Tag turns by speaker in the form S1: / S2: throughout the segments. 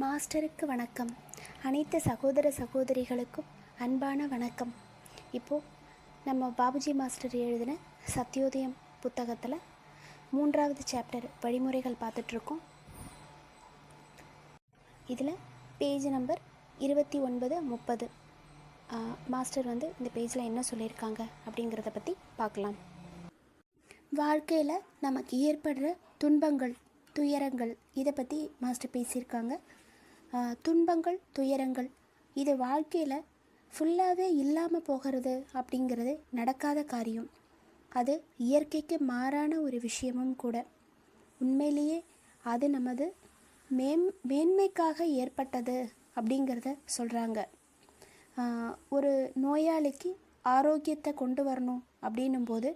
S1: மாஸ்டருக்கு வணக்கம். அனைத்து சகோதர சகோதரிகளுக்கும் அன்பான வணக்கம். இப்போது நம்ம பாபுஜி மாஸ்டர் எழுதின சத்யோதயம் புத்தகத்தில் 3வது சாப்டர் வழிமுறைகள் பார்த்துட்ருக்கோம். இதில் பேஜ் நம்பர் 29, 30 மாஸ்டர் இந்த பேஜில் என்ன சொல்லியிருக்காங்க அப்படிங்கிறத பற்றி பார்க்கலாம். வாழ்க்கையில் நமக்கு ஏற்படுற துன்பங்கள், துயரங்கள், இதை பற்றி மாஸ்டர் பேசியிருக்காங்க. துன்பங்கள், துயரங்கள் இது வாழ்க்கையில் ஃபுல்லாகவே இல்லாமல் போகிறது அப்படிங்கிறது நடக்காத காரியம். அது இயற்கைக்கு மாறான ஒரு விஷயமும் கூட. உண்மையிலேயே அது நமது மேன்மைக்காக ஏற்பட்டது அப்படிங்கிறத சொல்கிறாங்க. ஒரு நோயாளிக்கு ஆரோக்கியத்தை கொண்டு வரணும் அப்படின்னும்போது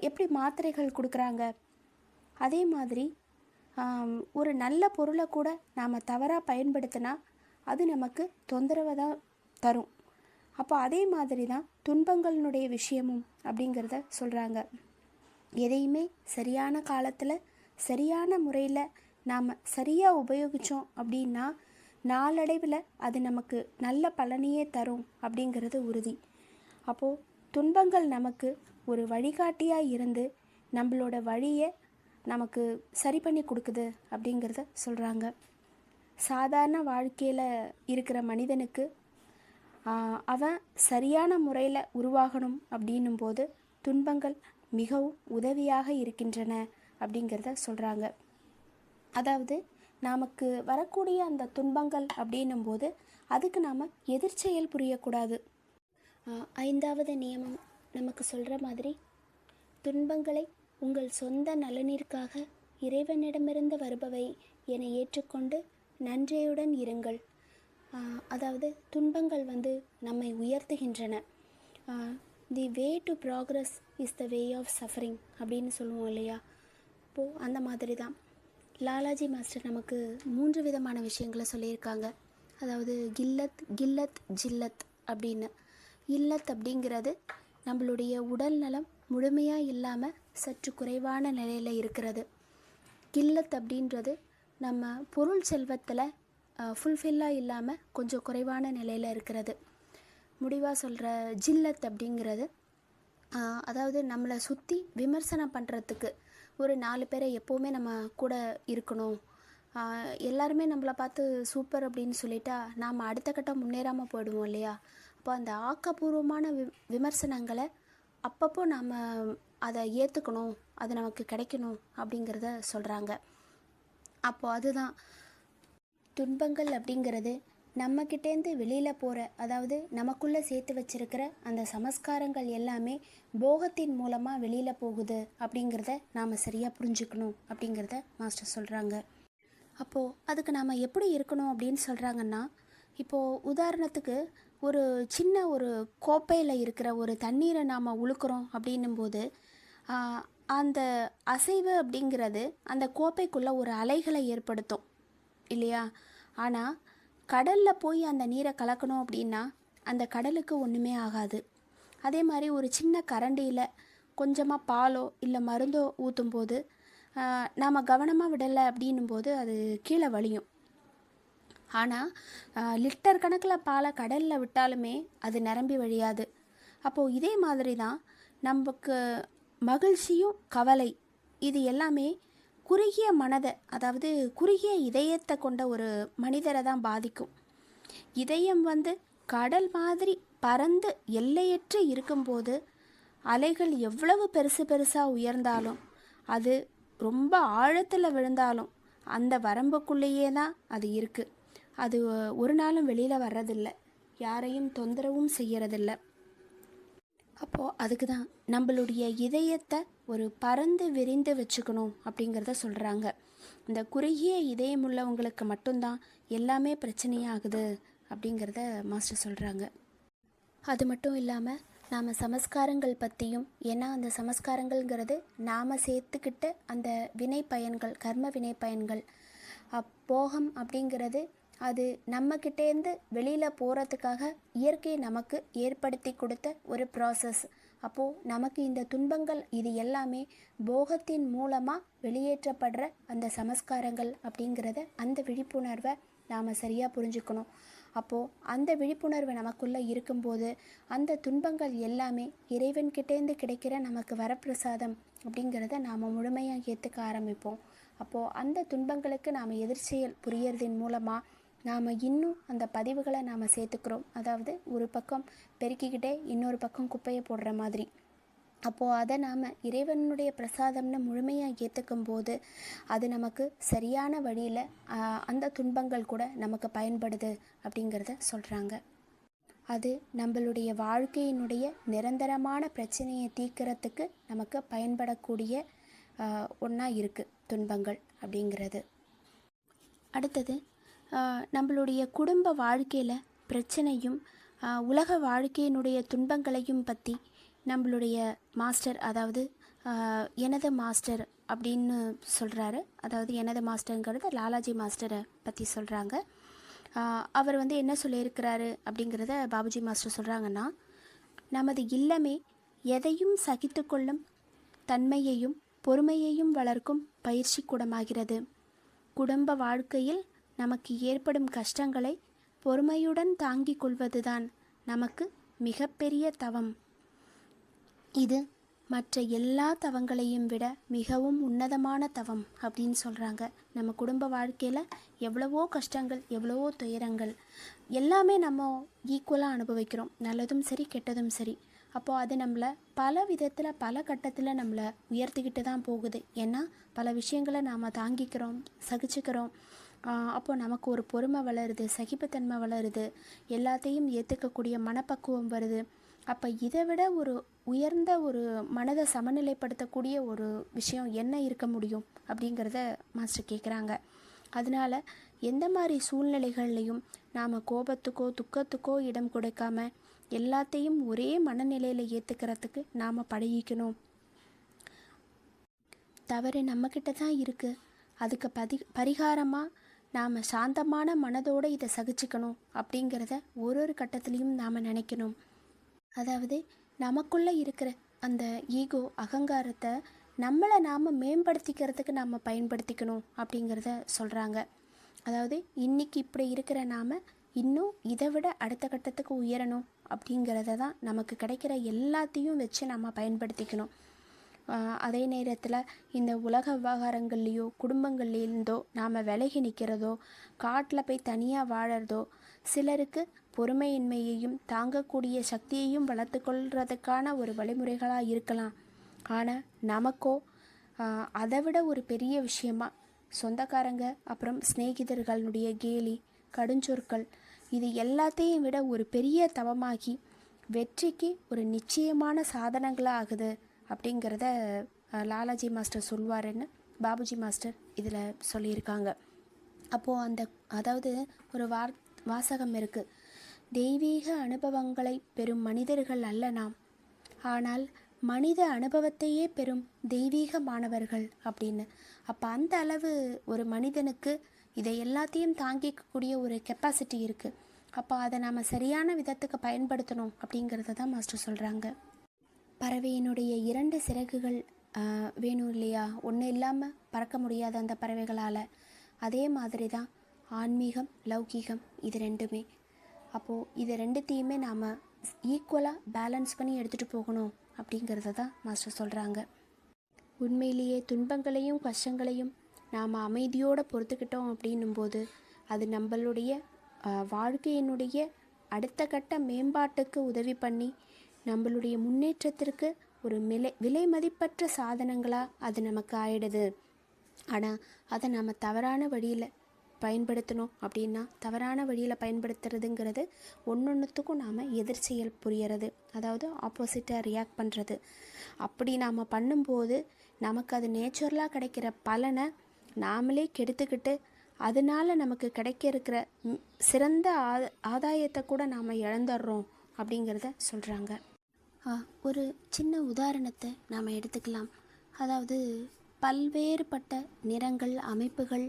S1: எப்படி மாத்திரைகள் கொடுக்குறாங்க, அதே மாதிரி ஒரு நல்ல பொருளை கூட நாம் தவறாக பயன்படுத்தினா அது நமக்கு தொந்தரவை தான் தரும். அப்போ அதே மாதிரி தான் துன்பங்களினுடைய விஷயமும் அப்படிங்கிறத சொல்கிறாங்க. எதையுமே சரியான காலத்தில் சரியான முறையில் நாம் சரியாக உபயோகித்தோம் அப்படின்னா நாளடைவில் அது நமக்கு நல்ல பலனையே தரும் அப்படிங்கிறது உறுதி. அப்போது துன்பங்கள் நமக்கு ஒரு வழிகாட்டியாக இருந்து நம்மளோட வழியை நமக்கு சரி பண்ணி கொடுக்குது அப்படிங்கிறத சொல்கிறாங்க. சாதாரண வாழ்க்கையில் இருக்கிற மனிதனுக்கு அவன் சரியான முறையில் உருவாகணும் அப்படின்னும் போது துன்பங்கள் மிகவும் உதவியாக இருக்கின்றன அப்படிங்கிறத சொல்கிறாங்க. அதாவது நமக்கு வரக்கூடிய அந்த துன்பங்கள் அப்படின்னும் போது அதுக்கு நாம் எதிர்ச்செயல் புரியக்கூடாது. 5வது நியமம் நமக்கு சொல்கிற மாதிரி துன்பங்களை உங்கள் சொந்த நலனிற்காக இறைவனிடமிருந்து வருபவை என ஏற்றுக்கொண்டு நன்றியுடன் இருங்கள். அதாவது துன்பங்கள் நம்மை உயர்த்துகின்றன. The way to progress is the way of suffering அப்படின்னு சொல்லுவோம் இல்லையா? இப்போது அந்த மாதிரி தான் லாலாஜி மாஸ்டர் நமக்கு 3 விதமான விஷயங்களை சொல்லியிருக்காங்க. அதாவது கில்லத், கில்லத், ஜில்லத் அப்படின்னு. இல்லத் அப்படிங்கிறது நம்மளுடைய உடல் நலம் முழுமையாக இல்லாமல் சற்று குறைவான நிலையில் இருக்கிறது. கில்லத் அப்படின்றது நம்ம பொருள் செல்வத்தில் ஃபுல்ஃபில்லாக இல்லாமல் கொஞ்சம் குறைவான நிலையில் இருக்கிறது. முடிவாக சொல்கிற ஜில்லத் அப்படிங்கிறது அதாவது நம்மளை சுற்றி விமர்சனம் பண்ணுறதுக்கு ஒரு 4 பேரை எப்போவுமே நம்ம கூட இருக்கணும், எல்லாருமே நம்மளை பார்த்து சூப்பர் அப்படின்னு சொல்லிட்டா நாம் அடுத்த கட்டம் முன்னேறாமல் போயிடுவோம் இல்லையா? அப்போ அந்த ஆக்கப்பூர்வமான விமர்சனங்களை அப்பப்போ நாம் அதை ஏற்றுக்கணும், அது நமக்கு கிடைக்கணும் அப்படிங்கிறத சொல்கிறாங்க. அப்போது அதுதான் துன்பங்கள் அப்படிங்கிறது நம்மக்கிட்டேருந்து வெளியில் போகிற, அதாவது நமக்குள்ளே சேர்த்து வச்சிருக்கிற அந்த சமஸ்காரங்கள் எல்லாமே போகத்தின் மூலமாக வெளியில் போகுது அப்படிங்கிறத நாம் சரியாக புரிஞ்சுக்கணும் அப்படிங்கிறத மாஸ்டர் சொல்கிறாங்க. அப்போது அதுக்கு நாம் எப்படி இருக்கணும் அப்படின்னு சொல்கிறாங்கன்னா, இப்போது உதாரணத்துக்கு ஒரு சின்ன ஒரு கோப்பையில் இருக்கிற ஒரு தண்ணீரை நாம் உழுக்கிறோம் அப்படின்னும்போது அந்த அசைவு அப்படிங்கிறது அந்த கோப்பைக்குள்ளே ஒரு அலைகளை ஏற்படுத்தும் இல்லையா? ஆனால் கடலில் போய் அந்த நீரை கலக்கணும் அப்படின்னா அந்த கடலுக்கு ஒன்றுமே ஆகாது. அதே மாதிரி ஒரு சின்ன கரண்டியில் கொஞ்சமாக பாலோ இல்லை மருந்தோ ஊற்றும்போது நாம் கவனமாக விடலை அப்படின்னும்போது அது கீழே வலியும். ஆனால் லிட்டர் கணக்கில் பாலை கடலில் விட்டாலுமே அது நிரம்பி வழியாது. அப்போது இதே மாதிரி தான் நமக்கு மகிழ்ச்சியும் கவலை இது எல்லாமே குறுகிய மனதை, அதாவது குறுகிய இதயத்தை கொண்ட ஒரு மனிதரை தான் பாதிக்கும். இதயம் கடல் மாதிரி பறந்து எல்லையற்று இருக்கும்போது அலைகள் எவ்வளவு பெருசாக உயர்ந்தாலும் அது ரொம்ப ஆழத்தில் விழுந்தாலும் அந்த வரம்புக்குள்ளேயே தான் அது இருக்குது. அது ஒரு நாளும் வெளியில் வர்றதில்லை, யாரையும் தொந்தரவும் செய்யறதில்லை. அப்போது அதுக்கு தான் நம்மளுடைய இதயத்தை ஒரு பறந்து விரிந்து வச்சுக்கணும் அப்படிங்கிறத சொல்கிறாங்க. இந்த குறுகிய இதயம் உள்ளவங்களுக்கு மட்டும்தான் எல்லாமே பிரச்சனையாகுது அப்படிங்கிறத மாஸ்டர் சொல்கிறாங்க. அது மட்டும் இல்லாமல் நாம் சமஸ்காரங்கள் பற்றியும், ஏன்னா அந்த சமஸ்காரங்கள்ங்கிறது நாம் சேர்த்துக்கிட்ட அந்த வினை பயன்கள், கர்ம வினை பயன்கள். போகம் அப்படிங்கிறது அது நம்மக்கிட்டேருந்து வெளியில் போகிறதுக்காக இயற்கை நமக்கு ஏற்படுத்தி கொடுத்த ஒரு ப்ராசஸ். அப்போது நமக்கு இந்த துன்பங்கள் இது எல்லாமே போகத்தின் மூலமாக வெளியேற்றப்படுற அந்த சமஸ்காரங்கள் அப்படிங்கிறத அந்த விழிப்புணர்வை நாம் சரியாக புரிஞ்சுக்கணும். அப்போது அந்த விழிப்புணர்வு நமக்குள்ளே இருக்கும்போது அந்த துன்பங்கள் எல்லாமே இறைவன்கிட்டேருந்து கிடைக்கிற நமக்கு வரப்பிரசாதம் அப்படிங்கிறத நாம் முழுமையாக ஏற்றுக்க ஆரம்பிப்போம். அப்போது அந்த துன்பங்களுக்கு நாம் எதிர்ச்செயல் புரியறதின் மூலமாக நாம் இன்னும் அந்த பதிவுகளை நாம் சேர்த்துக்கிறோம். அதாவது ஒரு பக்கம் பெருக்கிக்கிட்டே இன்னொரு பக்கம் குப்பையை போடுற மாதிரி. அப்போது அதை நாம் இறைவனுடைய பிரசாதம்னு முழுமையாக ஏற்றுக்கும் போது அது நமக்கு சரியான வழியில் அந்த துன்பங்கள் கூட நமக்கு பயன்படுது அப்படிங்கிறத சொல்கிறாங்க. அது நம்மளுடைய வாழ்க்கையினுடைய நிரந்தரமான பிரச்சனையை தீர்க்கறதுக்கு நமக்கு பயன்படக்கூடிய ஒன்றா இருக்குது துன்பங்கள் அப்படிங்கிறது. அடுத்தது நம்மளுடைய குடும்ப வாழ்க்கையில் பிரச்சனையும் உலக வாழ்க்கையினுடைய துன்பங்களையும் பற்றி நம்மளுடைய மாஸ்டர், அதாவது எனது மாஸ்டர் அப்படின்னு சொல்கிறாரு. அதாவது எனது மாஸ்டருங்கிறது லாலாஜி மாஸ்டரை பற்றி சொல்கிறாங்க. அவர் என்ன சொல்லியிருக்கிறாரு அப்படிங்கிறத பாபுஜி மாஸ்டர் சொல்கிறாங்கன்னா, நமது இல்லமே எதையும் சகித்து கொள்ளும் தன்மையையும் பொறுமையையும் வளர்க்கும் பயிற்சி கூடமாகிறது. குடும்ப வாழ்க்கையில் நமக்கு ஏற்படும் கஷ்டங்களை பொறுமையுடன் தாங்கிக் கொள்வதுதான் நமக்கு மிகப்பெரிய தவம். இது மற்ற எல்லா தவங்களையும் விட மிகவும் உன்னதமான தவம் அப்படின்னு சொல்கிறாங்க. நம்ம குடும்ப வாழ்க்கையில் எவ்வளவோ கஷ்டங்கள், எவ்வளவோ துயரங்கள் எல்லாமே நம்ம ஈக்குவலாக அனுபவிக்கிறோம், நல்லதும் சரி கெட்டதும் சரி. அப்போது அது நம்மளை பல விதத்தில் பல கட்டத்தில் நம்மளை உயர்த்திக்கிட்டு தான் போகுது. ஏன்னா பல விஷயங்களை நாம் தாங்கிக்கிறோம், சகிச்சுக்கிறோம். அப்போது நமக்கு ஒரு பொறுமை வளருது, சகிப்புத்தன்மை வளருது, எல்லாத்தையும் ஏற்றுக்கக்கூடிய மனப்பக்குவம் வருது. அப்போ இதை விட ஒரு உயர்ந்த ஒரு மனதை சமநிலைப்படுத்தக்கூடிய ஒரு விஷயம் என்ன இருக்க முடியும் அப்படிங்கிறத மாஸ்டர் கேட்குறாங்க. அதனால் எந்த மாதிரி சூழ்நிலைகள்லையும் நாம் கோபத்துக்கோ துக்கத்துக்கோ இடம் கொடுக்காம எல்லாத்தையும் ஒரே மனநிலையில் ஏற்றுக்கிறதுக்கு நாம் பழகிக்கணும். தவறு நம்மக்கிட்ட தான் இருக்குது, அதுக்கு பரிகாரமாக நாம் சாந்தமான மனதோடு இதை சகிச்சுக்கணும் அப்படிங்கிறத ஒரு கட்டத்துலேயும் நாம் நினைக்கணும். அதாவது நமக்குள்ளே இருக்கிற அந்த ஈகோ, அகங்காரத்தை நம்மளை நாம் மேம்படுத்திக்கிறதுக்கு நாம் பயன்படுத்திக்கணும் அப்படிங்கிறத சொல்கிறாங்க. அதாவது இன்றைக்கி இப்படி இருக்கிற நாம் இன்னும் இதை விட அடுத்த கட்டத்துக்கு உயரணும் அப்படிங்கிறத தான் நமக்கு கிடைக்கிற எல்லாத்தையும் வச்சு நம்ம பயன்படுத்திக்கணும். அதே நேரத்தில் இந்த உலக விவகாரங்கள்லேயோ குடும்பங்கள்லேருந்தோ நாம் விலகி நிற்கிறதோ, காட்டில் போய் தனியாக வாழறதோ, சிலருக்கு பொறுமையின்மையையும் தாங்கக்கூடிய சக்தியையும் வளர்த்து கொள்றதுக்கான ஒரு வழிமுறைகளாக இருக்கலாம். ஆனால் நமக்கோ அதை விட ஒரு பெரிய விஷயமா சொந்தக்காரங்க அப்புறம் சிநேகிதர்களுடைய கேலி கடுஞ்சொற்கள் இது எல்லாத்தையும் விட ஒரு பெரிய தவமாகி வெற்றிக்கு ஒரு நிச்சயமான சாதனங்களாக ஆகுது அப்படிங்கிறத லாலாஜி மாஸ்டர் சொல்வாருன்னு பாபுஜி மாஸ்டர் இதில் சொல்லியிருக்காங்க. அப்போது அதாவது ஒரு வாசகம் இருக்குது, தெய்வீக அனுபவங்களை பெறும் மனிதர்கள் அல்ல நாம், ஆனால் மனித அனுபவத்தையே பெறும் தெய்வீக மாணவர்கள் அப்படின்னு. அப்போ அந்த அளவு ஒரு மனிதனுக்கு இதை எல்லாத்தையும் தாங்கிக்கக்கூடிய ஒரு கெப்பாசிட்டி இருக்குது. அப்போ அதை நாம் சரியான விதத்துக்கு பயன்படுத்தணும் அப்படிங்கிறத தான் மாஸ்டர் சொல்கிறாங்க. பறவையினுடைய 2 சிறகுகள் வேணும் இல்லையா, ஒன்று இல்லாமல் பறக்க முடியாத அந்த பறவைகளால். அதே மாதிரி தான் ஆன்மீகம் லௌகீகம் இது ரெண்டுமே. அப்போது இது ரெண்டுத்தையுமே நாம் ஈக்குவலாக பேலன்ஸ் பண்ணி எடுத்துகிட்டு போகணும் அப்படிங்கிறத தான் மாஸ்டர் சொல்கிறாங்க. உண்மையிலேயே துன்பங்களையும் கஷ்டங்களையும் நாம் அமைதியோடு பொறுத்துக்கிட்டோம் அப்படின்னும்போது அது நம்மளுடைய வாழ்க்கையினுடைய அடுத்த கட்ட மேம்பாட்டுக்கு உதவி பண்ணி நம்மளுடைய முன்னேற்றத்திற்கு ஒரு விலை மதிப்பற்ற சாதனங்களாக அது நமக்கு ஆயிடுது. ஆனால் அதை நம்ம தவறான வழியில் பயன்படுத்தணும் அப்படின்னா, தவறான வழியில் பயன்படுத்துறதுங்கிறது ஒன்றொன்றுத்துக்கும் நாம் எதிர்ச்செயல் புரியறது, அதாவது ஆப்போசிட்டாக ரியாக்ட் பண்ணுறது. அப்படி நாம் பண்ணும்போது நமக்கு அது நேச்சுரலாக கிடைக்கிற பலனை நாமளே கெடுத்துக்கிட்டு அதனால் நமக்கு கிடைக்க இருக்கிற சிறந்த ஆதாயத்தை கூட நாம் இழந்துடுறோம் அப்படிங்கிறத சொல்கிறாங்க. ஒரு சின்ன உதாரணத்தை நாம் எடுத்துக்கலாம். அதாவது பல்வேறுபட்ட நிறங்கள், அமைப்புகள்,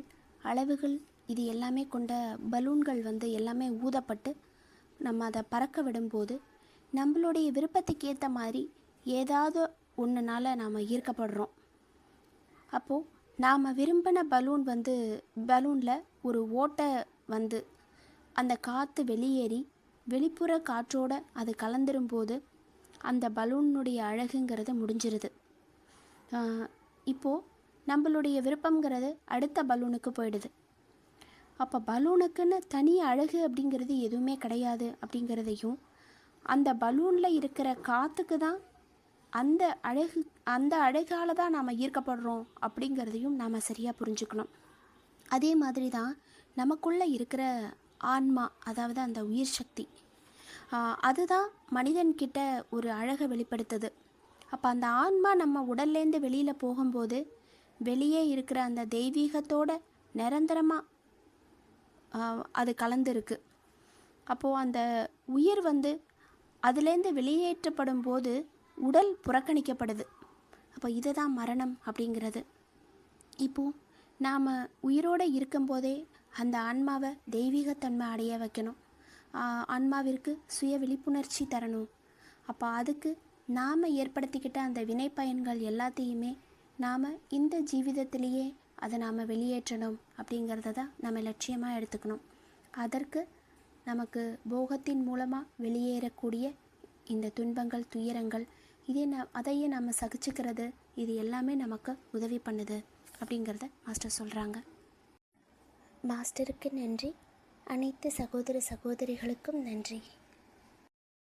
S1: அளவுகள் இது எல்லாமே கொண்ட பலூன்கள் எல்லாமே ஊதப்பட்டு நம்ம அதை பறக்க விடும்போது நம்மளுடைய விருப்பத்துக்கு ஏற்ற மாதிரி ஏதாவது ஒன்றுனால நாம் ஈர்க்கப்படுறோம். அப்போது நாம் விரும்பின பலூனில் ஒரு ஓட்டை வந்து அந்த காற்று வெளியேறி வெளிப்புற காற்றோடு அது கலந்துரும்போது அந்த பலூனுடைய அழகுங்கிறது முடிஞ்சிருது. இப்போது நம்மளுடைய விருப்பங்கிறது அடுத்த பலூனுக்கு போயிடுது. அப்போ பலூனுக்குன்னு தனி அழகு அப்படிங்கிறது எதுவுமே கிடையாது அப்படிங்கிறதையும், அந்த பலூனில் இருக்கிற காற்றுக்கு தான் அந்த அழகால் தான் நாம் ஈர்க்கப்படுறோம் அப்படிங்கிறதையும் நாம் சரியாக புரிஞ்சுக்கணும். அதே மாதிரி தான் நமக்குள்ளே இருக்கிற ஆன்மா, அதாவது அந்த உயிர் சக்தி, அதுதான் மனிதன்கிட்ட ஒரு அழகை வெளிப்படுத்துது. அப்போ அந்த ஆன்மா நம்ம உடல்லேருந்து வெளியில் போகும்போது வெளியே இருக்கிற அந்த தெய்வீகத்தோட நிரந்தரமாக அது கலந்துருக்கு. அப்போது அந்த உயிர் அதுலேருந்து வெளியேற்றப்படும் போது உடல் புறக்கணிக்கப்படுது. அப்போ இதுதான் மரணம் அப்படிங்கிறது. இப்போது நாம் உயிரோடு இருக்கும்போதே அந்த ஆன்மாவை தெய்வீகத்தன்மை அடைய வைக்கணும். ஆன்மாவிற்கு சுய விழிப்புணர்ச்சி தரணும். அப்போ அதுக்கு நாம் ஏற்படுத்திக்கிட்ட அந்த வினை பயன்கள் எல்லாத்தையுமே நாம் இந்த ஜீவிதத்திலேயே அதை நாம் வெளியேற்றணும் அப்படிங்கிறத தான் நம்ம லட்சியமாக எடுத்துக்கணும். அதற்கு நமக்கு போகத்தின் மூலமாக வெளியேறக்கூடிய இந்த துன்பங்கள், துயரங்கள், அதையே நம்ம சகிச்சுக்கிறது, இது எல்லாமே நமக்கு உதவி பண்ணுது அப்படிங்கிறத மாஸ்டர் சொல்கிறாங்க. மாஸ்டருக்கு நன்றி. அனைத்து சகோதர சகோதரிகளுக்கும் நன்றி.